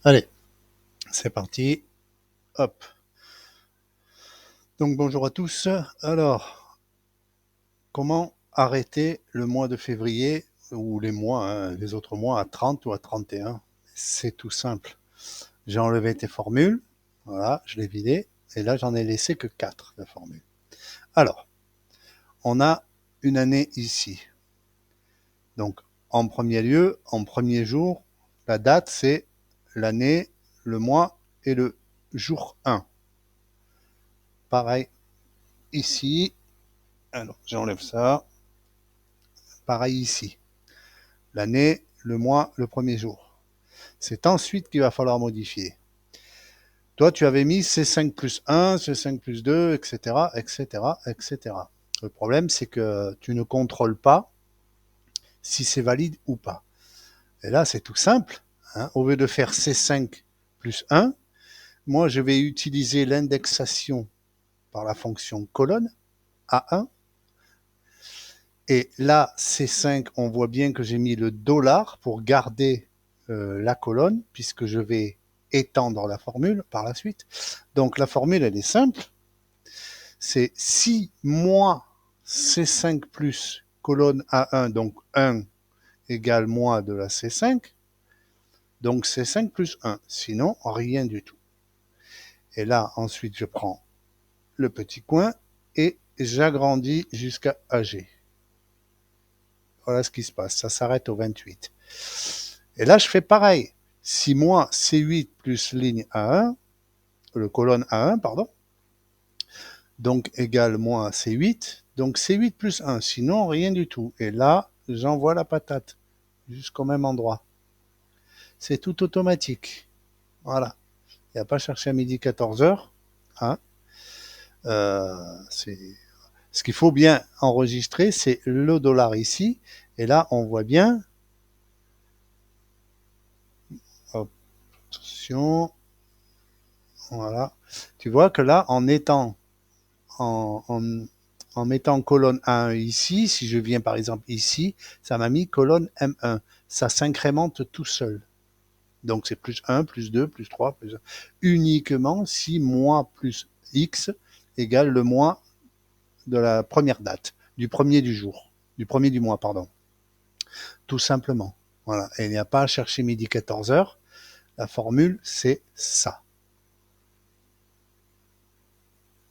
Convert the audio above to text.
Allez, c'est parti. Hop. Donc bonjour à tous. Alors, comment arrêter le mois de février ou les mois, hein, les autres mois à 30 ou à 31? C'est tout simple. J'ai enlevé tes formules. Voilà, je l'ai vidé. Et là, j'en ai laissé que 4 de formules. Alors, on a une année ici. Donc, en premier lieu, en premier jour, la date, c'est l'année, le mois et le jour 1. Pareil, ici, alors j'enlève ça. Pareil ici. L'année, le mois, le premier jour. C'est ensuite qu'il va falloir modifier. Toi, tu avais mis C5 plus 1, C5 plus 2, etc., etc., etc. Le problème, c'est que tu ne contrôles pas si c'est valide ou pas. Et là, c'est tout simple. Hein. Au lieu de faire C5 plus 1, moi, je vais utiliser l'indexation par la fonction colonne A1. Et là, C5, on voit bien que j'ai mis le dollar pour garder la colonne, puisque je vais étendre la formule par la suite. Donc la formule, elle est simple. C'est si moins C5 plus colonne A1, donc 1 égale moins de la C5, donc C5 plus 1. Sinon, rien du tout. Et là, ensuite, je prends le petit coin et j'agrandis jusqu'à AG. Voilà ce qui se passe. Ça s'arrête au 28. Et là, je fais pareil. Si moi, C8 plus ligne A1, le colonne A1, pardon, donc égale moins C8, donc C8 plus 1, sinon rien du tout. Et là, j'envoie la patate jusqu'au même endroit. C'est tout automatique. Voilà. Il n'y a pas cherché à midi 14h. Hein. Ce qu'il faut bien enregistrer, c'est le dollar ici. Et là, on voit bien. Hop, attention. Voilà. Tu vois que là, en mettant colonne A1 ici, si je viens par exemple ici, ça m'a mis colonne M1. Ça s'incrémente tout seul. Donc c'est plus 1, plus 2, plus 3, plus 1. Uniquement si mois plus X égale le mois de la première date, du premier du jour, du premier du mois, pardon. Tout simplement. Voilà. Et il n'y a pas à chercher midi 14h. La formule, c'est ça.